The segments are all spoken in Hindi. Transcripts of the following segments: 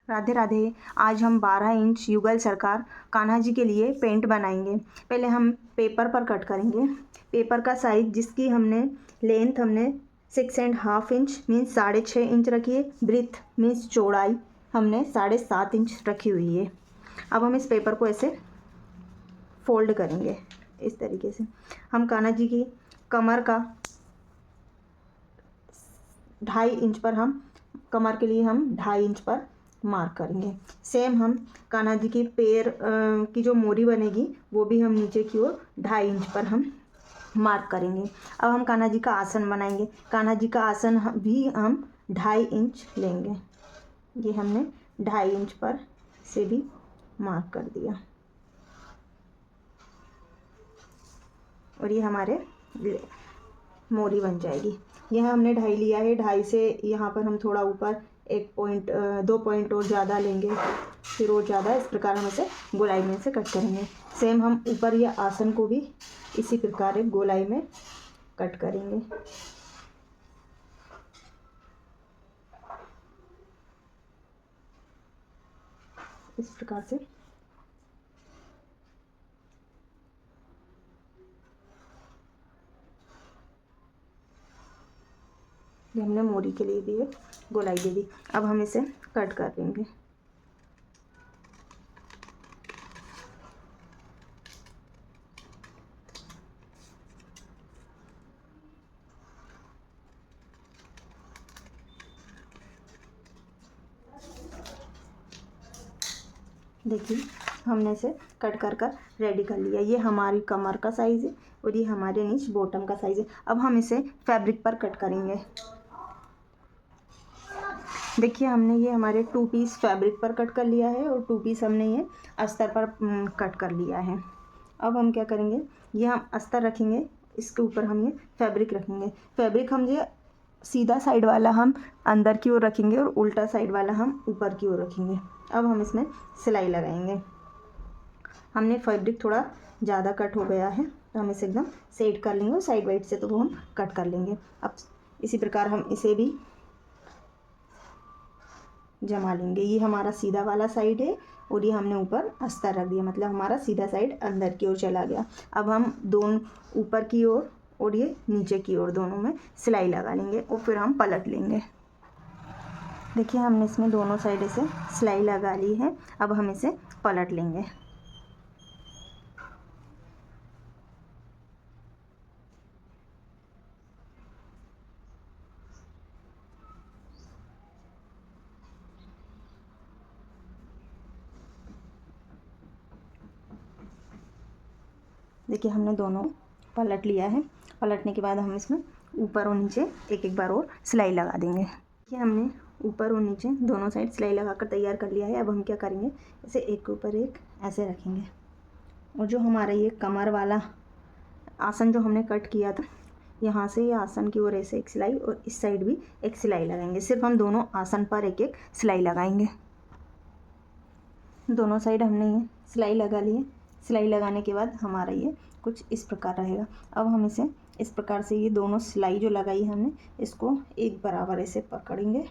राधे राधे। आज हम 12 इंच युगल सरकार कान्हा जी के लिए पेंट बनाएंगे। पहले हम पेपर पर कट करेंगे। पेपर का साइज जिसकी हमने लेंथ हमने 6.5 इंच मीन्स 6.5 इंच रखी है। ब्रीथ मीन्स चौड़ाई हमने 7.5 इंच रखी हुई है। अब हम इस पेपर को ऐसे फोल्ड करेंगे। इस तरीके से हम कान्हा जी की कमर का 2.5 इंच पर हम कमर के लिए हम 2.5 इंच पर मार्क करेंगे। सेम हम कान्हा जी की पैर की जो मोरी बनेगी वो भी हम नीचे की ओर 2.5 इंच पर हम मार्क करेंगे। अब हम कान्हा जी का आसन बनाएंगे। कान्हा जी का आसन भी हम 2.5 इंच लेंगे। ये हमने 2.5 इंच पर से भी मार्क कर दिया और ये हमारे मोरी बन जाएगी। यह हमने 2.5 लिया है। 2.5 से यहाँ पर हम थोड़ा ऊपर 2 पॉइंट और ज़्यादा लेंगे, फिर और ज़्यादा। इस प्रकार हम इसे गोलाई में से कट करेंगे। सेम हम ऊपर या आसन को भी इसी प्रकार एक गोलाई में कट करेंगे। इस प्रकार से ये हमने मोरी के लिए भी एक गोलाई दे दी। अब हम इसे कट कर देंगे। देखिए हमने इसे कट कर रेडी कर लिया। ये हमारी कमर का साइज़ है और ये हमारे नीचे बॉटम का साइज़ है। अब हम इसे फैब्रिक पर कट करेंगे। देखिए हमने ये हमारे 2 पीस फैब्रिक पर कट कर लिया है और 2 पीस हमने ये अस्तर पर कट कर लिया है। अब हम क्या करेंगे, ये हम अस्तर रखेंगे, इसके ऊपर हम ये फैब्रिक रखेंगे। फैब्रिक हम ये सीधा साइड वाला हम अंदर की ओर रखेंगे और उल्टा साइड वाला हम ऊपर की ओर रखेंगे। अब हम इसमें सिलाई लगाएंगे। हमने फैब्रिक थोड़ा ज़्यादा कट हो गया है तो हम इसे एकदम सेट कर लेंगे और साइड वाइड से तो वो हम कट कर लेंगे। अब इसी प्रकार हम इसे भी जमा लेंगे। ये हमारा सीधा वाला साइड है और ये हमने ऊपर अस्तर रख दिया, मतलब हमारा सीधा साइड अंदर की ओर चला गया। अब हम दोनों ऊपर की ओर और ये नीचे की ओर दोनों में सिलाई लगा लेंगे और फिर हम पलट लेंगे। देखिए हमने इसमें दोनों साइड से सिलाई लगा ली है। अब हम इसे पलट लेंगे। देखिए हमने दोनों पलट लिया है। पलटने के बाद हम इसमें ऊपर और नीचे एक एक बार और सिलाई लगा देंगे। देखिए हमने ऊपर और नीचे दोनों साइड सिलाई लगाकर तैयार कर लिया है। अब हम क्या करेंगे, इसे एक के ऊपर एक ऐसे रखेंगे और जो हमारा ये कमर वाला आसन जो हमने कट किया था, यहाँ से ये आसन की ओर ऐसे एक सिलाई और इस साइड भी एक सिलाई लगाएंगे। सिर्फ हम दोनों आसन पर एक एक सिलाई लगाएंगे। दोनों साइड हमने ये सिलाई लगा ली है। सिलाई लगाने के बाद हमारा ये कुछ इस प्रकार रहेगा। अब हम इसे इस प्रकार से ये दोनों सिलाई जो लगाई है हमने, इसको एक बराबर ऐसे पकड़ेंगे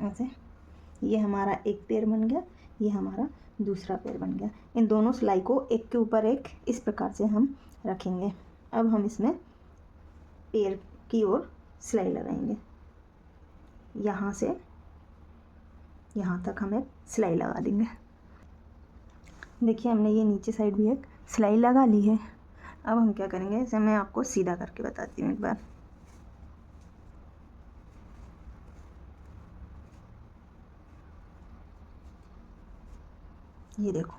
ऐसे। ये हमारा एक पैर बन गया, ये हमारा दूसरा पैर बन गया। इन दोनों सिलाई को एक के ऊपर एक इस प्रकार से हम रखेंगे। अब हम इसमें पैर की ओर सिलाई लगाएंगे। यहाँ से यहाँ तक हम एक सिलाई लगा देंगे। देखिए हमने ये नीचे साइड भी एक सिलाई लगा ली है। अब हम क्या करेंगे, इसे मैं आपको सीधा करके बताती हूँ एक बार। ये देखो,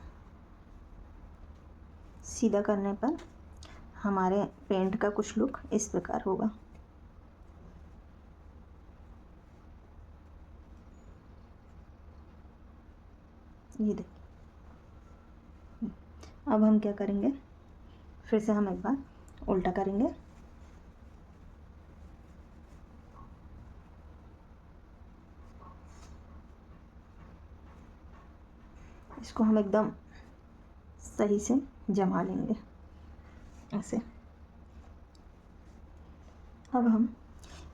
सीधा करने पर हमारे पेंट का कुछ लुक इस प्रकार होगा। ये देखिए। अब हम क्या करेंगे, फिर से हम एक बार उल्टा करेंगे। इसको हम एकदम सही से जमा लेंगे ऐसे। अब हम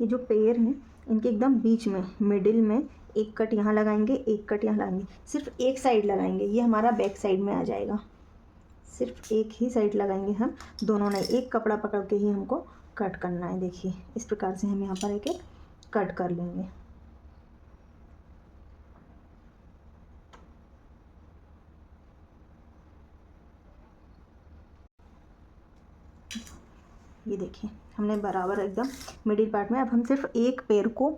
ये जो पैर हैं इनके एकदम बीच में मिडिल में एक कट यहाँ लगाएंगे, एक कट यहाँ लगाएंगे, सिर्फ एक साइड लगाएंगे, ये हमारा बैक साइड में आ जाएगा। सिर्फ एक ही साइड लगाएंगे हम, दोनों नहीं, एक कपड़ा पकड़ के ही हमको कट करना है। देखिए इस प्रकार से हम यहाँ पर एक एक कट कर लेंगे। ये देखिए हमने बराबर एकदम मिडिल पार्ट में, अब हम सिर्फ एक पैर को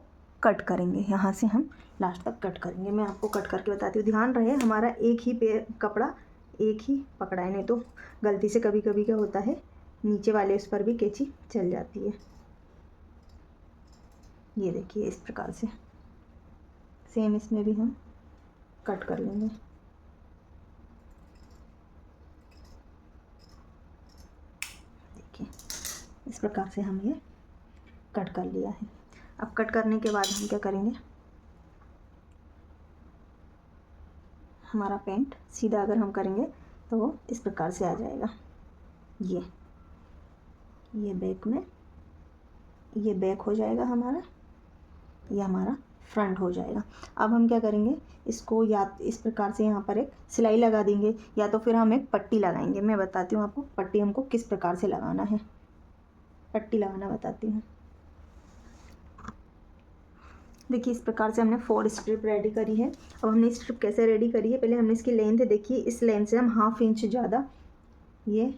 कट करेंगे, यहाँ से हम लास्ट तक कट करेंगे। मैं आपको कट करके बताती हूँ, ध्यान रहे हमारा एक ही पैर कपड़ा एक ही पकड़ा है, नहीं तो गलती से कभी कभी क्या होता है नीचे वाले उस पर भी कैंची चल जाती है। ये देखिए इस प्रकार से सेम इसमें भी हम कट कर लेंगे। देखिए इस प्रकार से हम ये कट कर लिया है। अब कट करने के बाद हम क्या करेंगे, हमारा पेंट सीधा अगर हम करेंगे तो वो इस प्रकार से आ जाएगा। ये बैक में, ये बैक हो जाएगा हमारा, ये हमारा फ्रंट हो जाएगा। अब हम क्या करेंगे, इसको या इस प्रकार से यहाँ पर एक सिलाई लगा देंगे, या तो फिर हम एक पट्टी लगाएंगे। मैं बताती हूँ आपको पट्टी हमको किस प्रकार से लगाना है, पट्टी लगाना बताती हूँ। देखिए इस प्रकार से हमने 4 स्ट्रिप रेडी करी है। अब हमने स्ट्रिप कैसे रेडी करी है, पहले हमने इसकी लेंथ देखिए, इस लेंथ से हम 1/2 इंच ज़्यादा ये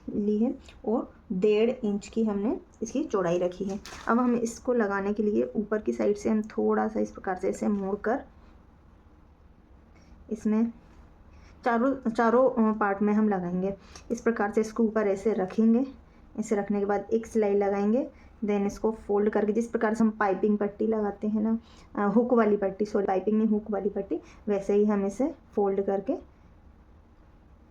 ली है और 1.5 इंच की हमने इसकी चौड़ाई रखी है। अब हम इसको लगाने के लिए ऊपर की साइड से हम थोड़ा सा इस प्रकार से ऐसे मोड़कर इसमें चारों पार्ट में हम लगाएंगे। इस प्रकार से इसको ऊपर ऐसे रखेंगे, ऐसे रखने के बाद एक सिलाई लगाएंगे, देन इसको फोल्ड करके जिस प्रकार से हम पाइपिंग पट्टी लगाते हैं ना, हुक वाली पट्टी, सॉरी पाइपिंग नहीं हुक वाली पट्टी, वैसे ही हम इसे फोल्ड करके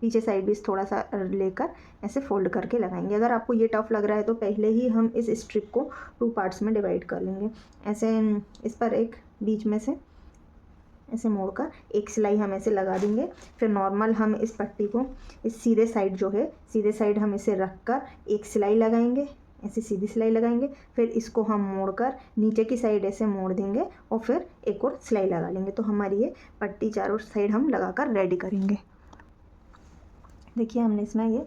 पीछे साइड भी थोड़ा सा लेकर ऐसे फोल्ड करके लगाएंगे। अगर आपको ये टफ लग रहा है तो पहले ही हम इस स्ट्रिप को 2 पार्ट्स में डिवाइड कर लेंगे। ऐसे इस पर एक बीच में से ऐसे मोड़कर एक सिलाई हम ऐसे लगा देंगे। फिर नॉर्मल हम इस पट्टी को इस सीधे साइड जो है, सीधे साइड हम इसे रख कर एक सिलाई लगाएंगे, ऐसे सीधी सिलाई लगाएंगे। फिर इसको हम मोड़कर नीचे की साइड ऐसे मोड़ देंगे और फिर एक और सिलाई लगा लेंगे। तो हमारी ये पट्टी चारों साइड हम लगाकर रेडी करेंगे। देखिए हमने इसमें ये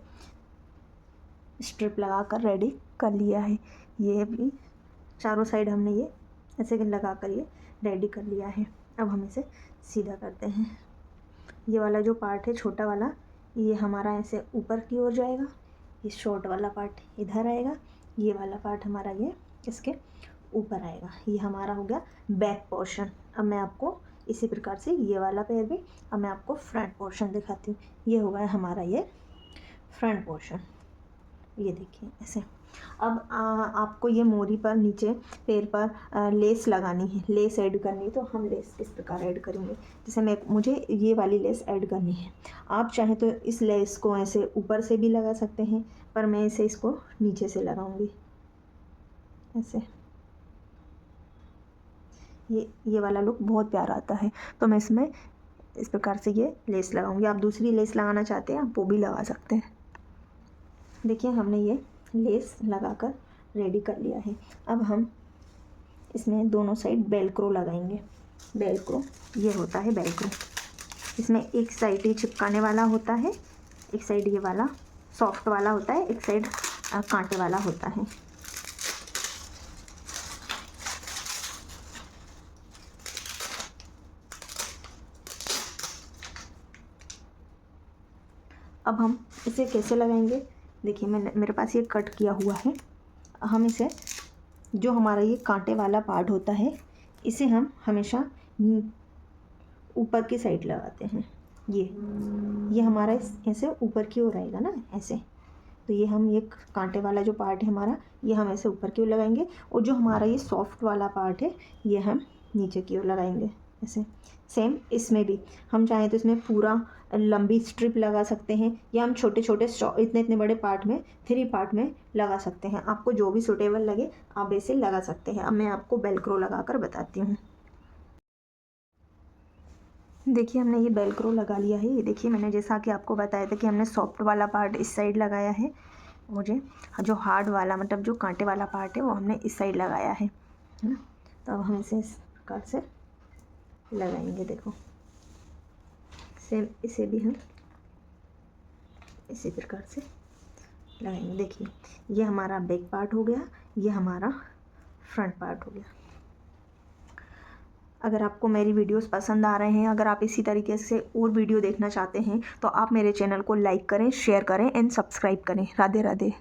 स्ट्रिप लगाकर रेडी कर लिया है। ये भी चारों साइड हमने ये ऐसे लगाकर ये रेडी कर लिया है। अब हम इसे सीधा करते हैं। ये वाला जो पार्ट है छोटा वाला, ये हमारा ऐसे ऊपर की ओर जाएगा, ये शॉर्ट वाला पार्ट इधर आएगा, ये वाला पार्ट हमारा ये इसके ऊपर आएगा। ये हमारा हो गया बैक पोर्शन। अब मैं आपको इसी प्रकार से ये वाला पैर भी, अब मैं आपको फ्रंट पोर्शन दिखाती हूँ। ये हो गया हमारा ये फ्रंट पोर्शन, ये देखिए ऐसे। अब आपको ये मोरी पर नीचे पैर पर लेस लगानी है, लेस ऐड करनी है। तो हम लेस किस प्रकार ऐड करेंगे, जैसे मुझे ये वाली लेस ऐड करनी है। आप चाहें तो इस लेस को ऐसे ऊपर से भी लगा सकते हैं, पर मैं इसे इसको नीचे से लगाऊंगी ऐसे। ये वाला लुक बहुत प्यारा आता है, तो मैं इसमें इस प्रकार से ये लेस लगाऊंगी। आप दूसरी लेस लगाना चाहते हैं आप वो भी लगा सकते हैं। देखिए हमने ये लेस लगाकर रेडी कर लिया है। अब हम इसमें दोनों साइड बेलक्रो लगाएंगे। बेलक्रो ये होता है बेलक्रो, इसमें एक साइड ही चिपकाने वाला होता है, एक साइड ये वाला सॉफ्ट वाला होता है, एक साइड कांटे वाला होता है। अब हम इसे कैसे लगाएंगे, देखिए मेरे पास ये कट किया हुआ है। हम इसे जो हमारा ये कांटे वाला पार्ट होता है, इसे हम हमेशा ऊपर की साइड लगाते हैं। ये हमारा ऐसे ऊपर की ओर आएगा ना ऐसे, तो ये हम ये कांटे वाला जो पार्ट है हमारा, ये हम ऐसे ऊपर की ओर लगाएंगे। और जो हमारा ये सॉफ्ट वाला पार्ट है, ये हम नीचे की ओर लगाएंगे ऐसे। सेम इसमें भी हम चाहें तो इसमें पूरा लंबी स्ट्रिप लगा सकते हैं, या हम छोटे छोटे इतने बड़े पार्ट में 3 पार्ट में लगा सकते हैं। आपको जो भी सूटेबल लगे आप ऐसे लगा सकते हैं। अब मैं आपको बेलक्रो लगा कर बताती हूँ। देखिए हमने ये बेलक्रो लगा लिया है। ये देखिए मैंने जैसा कि आपको बताया था कि हमने सॉफ्ट वाला पार्ट इस साइड लगाया है, मुझे जो हार्ड वाला मतलब जो कांटे वाला पार्ट है वो हमने इस साइड लगाया है ना। तो अब हम इसे इस प्रकार से लगाएंगे। देखो सेम इसे भी हम इसी प्रकार से लगाएंगे। देखिए ये हमारा बैक पार्ट हो गया, ये हमारा फ्रंट पार्ट हो गया। अगर आपको मेरी वीडियोस पसंद आ रहे हैं, अगर आप इसी तरीके से और वीडियो देखना चाहते हैं तो आप मेरे चैनल को लाइक करें, शेयर करें एंड सब्सक्राइब करें। राधे राधे।